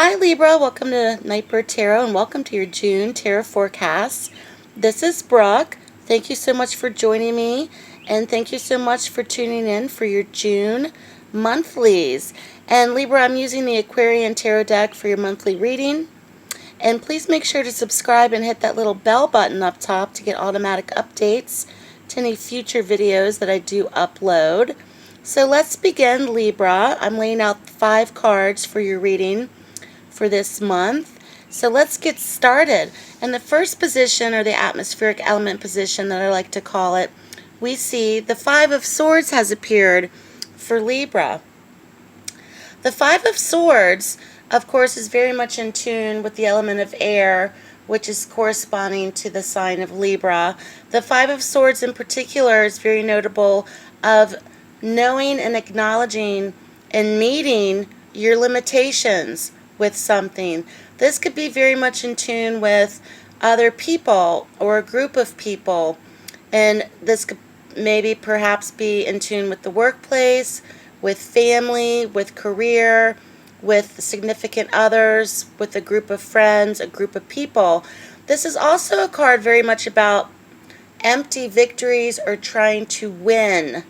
Hi Libra, welcome to Nightbird Tarot and welcome to your June Tarot forecast. This is Brooke. Thank you so much for joining me and thank you so much for tuning in for your June monthlies. And Libra, I'm using the Aquarian Tarot deck for your monthly reading. And please make sure to subscribe and hit that little bell button up top to get automatic updates to any future videos that I do upload. So let's begin, Libra. I'm laying out 5 cards for your reading for this month. So let's get started. In the first position, or the atmospheric element position that I like to call it, we see the 5 of Swords has appeared for Libra. The 5 of Swords, of course, is very much in tune with the element of air, which is corresponding to the sign of Libra. The 5 of Swords in particular is very notable of knowing and acknowledging and meeting your limitations with something. This could be very much in tune with other people or a group of people, and this could maybe perhaps be in tune with the workplace, with family, with career, with significant others, with a group of friends, a group of people. This is also a card very much about empty victories or trying to win.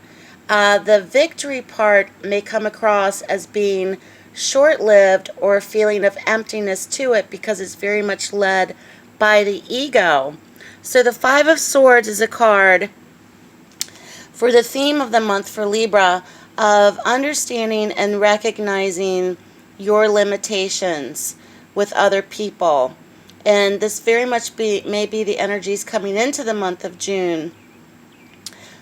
The victory part may come across as being short-lived or a feeling of emptiness to it because it's very much led by the ego. So the 5 of Swords is a card for the theme of the month for Libra of understanding and recognizing your limitations with other people. And this very much may be the energies coming into the month of June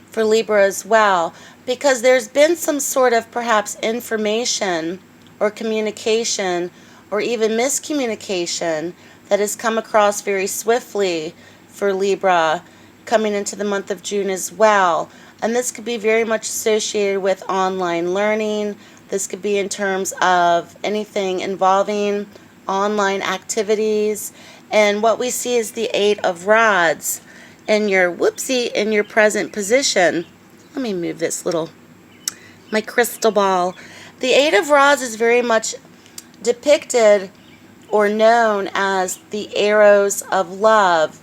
for Libra as well, because there's been some sort of perhaps information or communication or even miscommunication that has come across very swiftly for Libra coming into the month of June as well. And this could be very much associated with online learning. This could be in terms of anything involving online activities. And what we see is the 8 of Rods in your present position. Let me move this my crystal ball. The 8 of Rods is very much depicted or known as the arrows of love.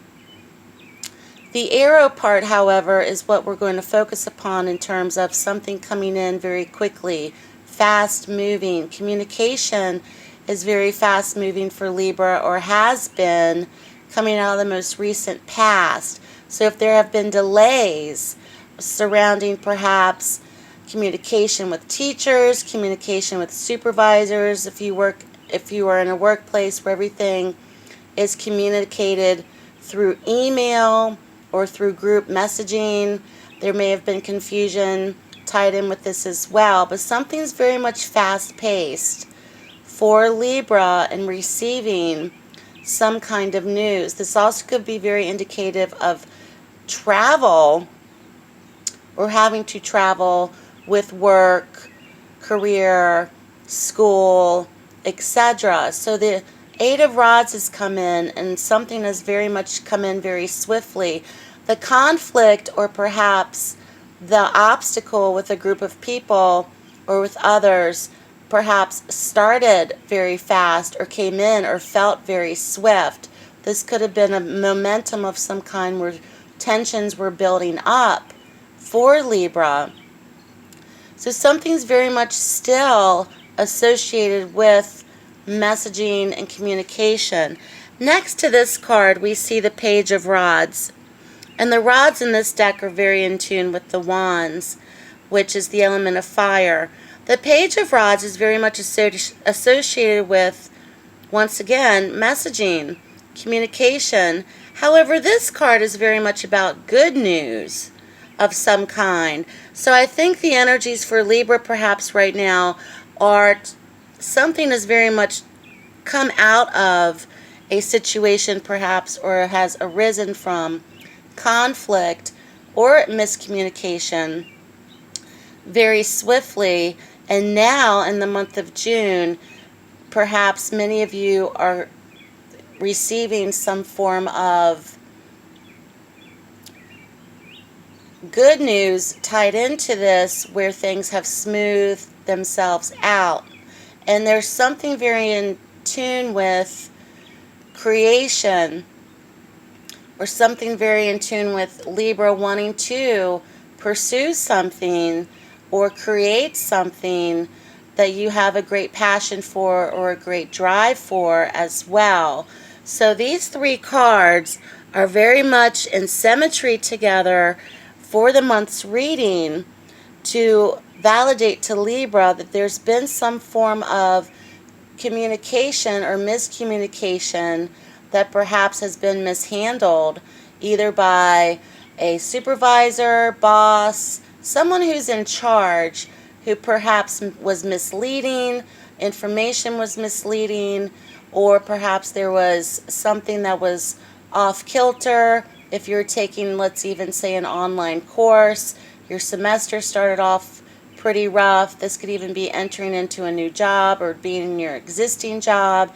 The arrow part, however, is what we're going to focus upon in terms of something coming in very quickly, fast moving. Communication is very fast moving for Libra, or has been, coming out of the most recent past. So if there have been delays surrounding perhaps communication with teachers, communication with supervisors, if you are in a workplace where everything is communicated through email or through group messaging, there may have been confusion tied in with this as well. But something's very much fast-paced for Libra in receiving some kind of news. This also could be very indicative of travel or having to travel with work, career, school, etc. So the 8 of Rods has come in, and something has very much come in very swiftly. The conflict, or perhaps the obstacle with a group of people or with others, perhaps started very fast or came in or felt very swift. This could have been a momentum of some kind where tensions were building up for Libra. So something's very much still associated with messaging and communication. Next to this card, we see the Page of Rods. And the rods in this deck are very in tune with the Wands, which is the element of fire. The Page of Rods is very much associated with, once again, messaging, communication. However, this card is very much about good news of some kind. So I think the energies for Libra perhaps right now are something has very much come out of a situation perhaps, or has arisen from conflict or miscommunication very swiftly. And now in the month of June, perhaps many of you are receiving some form of good news tied into this, where things have smoothed themselves out. And there's something very in tune with creation, or something very in tune with Libra wanting to pursue something or create something that you have a great passion for or a great drive for as well. So these three cards are very much in symmetry together for the month's reading to validate to Libra that there's been some form of communication or miscommunication that perhaps has been mishandled, either by a supervisor, boss, someone who's in charge, who perhaps was misleading, information was misleading, or perhaps there was something that was off kilter. If you're taking, let's even say, an online course, your semester started off pretty rough. This could even be entering into a new job or being in your existing job,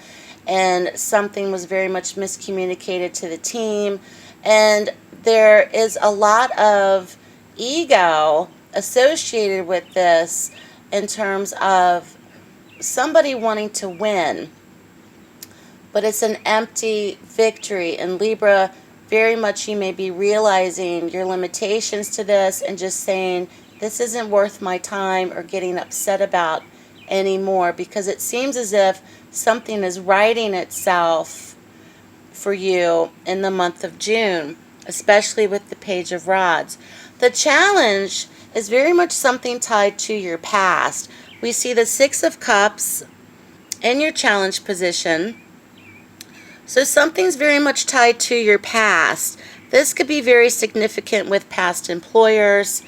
and something was very much miscommunicated to the team. And there is a lot of ego associated with this in terms of somebody wanting to win, but it's an empty victory. And Libra, very much you may be realizing your limitations to this and just saying, this isn't worth my time or getting upset about anymore, because it seems as if something is righting itself for you in the month of June, especially with the Page of Rods. The challenge is very much something tied to your past. We see the Six of Cups in your challenge position. So something's very much tied to your past. This could be very significant with past employers.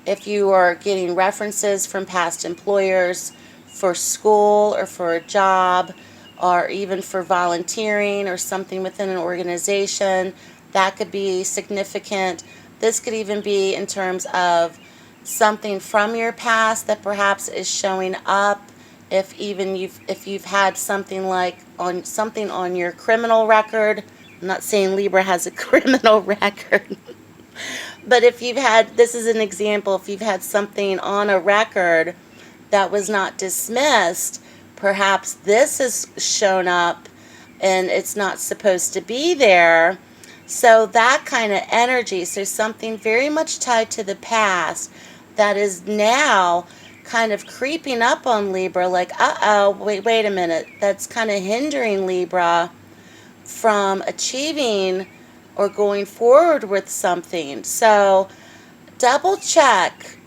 If you are getting references from past employers for school or for a job, or even for volunteering or something within an organization, that could be significant. This could even be in terms of something from your past that perhaps is showing up. If you've had something like something on your criminal record. I'm not saying Libra has a criminal record. But if you've had, this is an example, if you've had something on a record that was not dismissed, perhaps this has shown up and it's not supposed to be there. So that kind of energy, so something very much tied to the past that is now kind of creeping up on Libra, like, wait a minute, that's kind of hindering Libra from achieving or going forward with something. So double check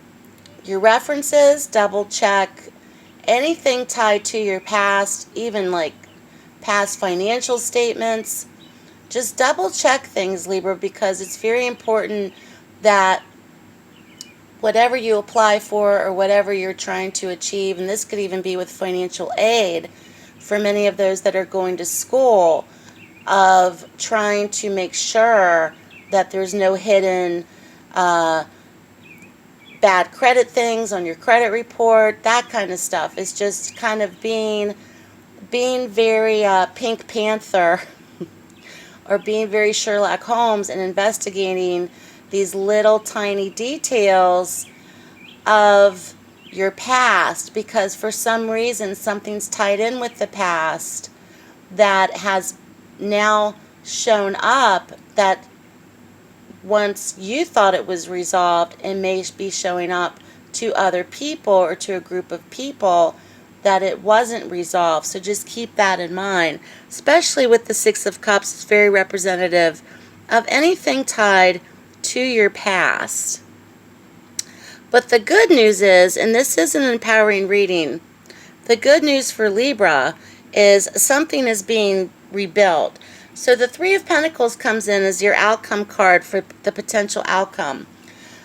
your references, double check anything tied to your past, even like past financial statements. Just double check things, Libra, because it's very important that whatever you apply for or whatever you're trying to achieve, and this could even be with financial aid for many of those that are going to school, of trying to make sure that there's no hidden bad credit things on your credit report, that kind of stuff. It's just kind of being very Pink Panther or being very Sherlock Holmes and investigating these little tiny details of your past, because for some reason something's tied in with the past that has now shown up, that once you thought it was resolved, it may be showing up to other people or to a group of people that it wasn't resolved. So just keep that in mind, especially with the Six of Cups. It's very representative of anything tied to your past. But the good news is, and this is an empowering reading, the good news for Libra is something is being rebuilt. So the Three of Pentacles comes in as your outcome card for the potential outcome.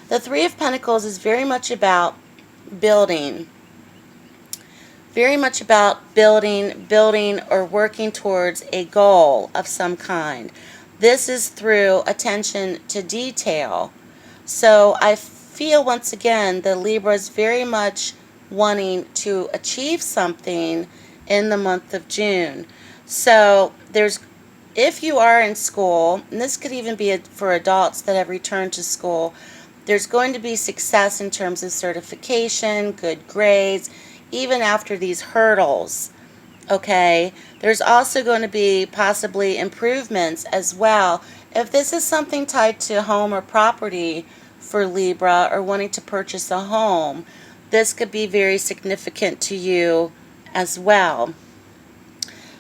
The Three of Pentacles is very much about building. Very much about building or working towards a goal of some kind. This is through attention to detail. So I feel once again that Libra is very much wanting to achieve something in the month of June. So if you are in school, and this could even be for adults that have returned to school, there's going to be success in terms of certification, good grades, even after these hurdles Okay, there's also going to be possibly improvements as well. If this is something tied to home or property for Libra, or wanting to purchase a home, this could be very significant to you as well.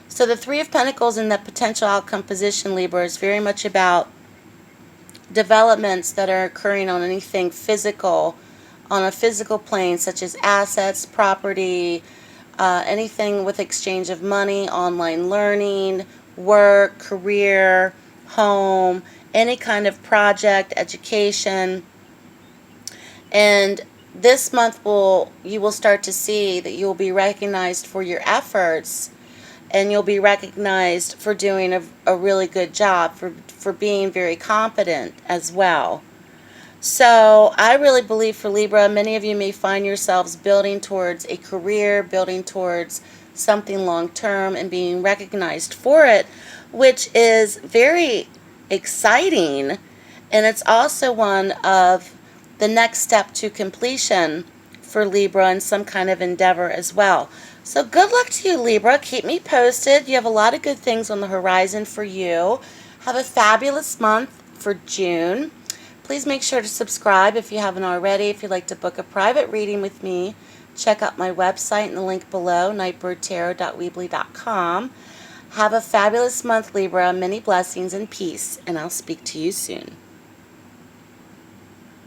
So the Three of Pentacles in that potential outcome position, Libra, is very much about developments that are occurring on anything physical, on a physical plane, such as assets, property, anything with exchange of money, online learning, work, career, home, any kind of project, education. And this month you will start to see that you will be recognized for your efforts, and you'll be recognized for doing a really good job, for being very competent as well. So I really believe for Libra, many of you may find yourselves building towards a career, building towards something long term, and being recognized for it, which is very exciting. And it's also one of the next step to completion for Libra in some kind of endeavor as well. So good luck to you, Libra. Keep me posted. You have a lot of good things on the horizon for you. Have a fabulous month for June. Please make sure to subscribe if you haven't already. If you'd like to book a private reading with me, check out my website in the link below, nightbirdtarot.weebly.com. Have a fabulous month, Libra. Many blessings and peace, and I'll speak to you soon.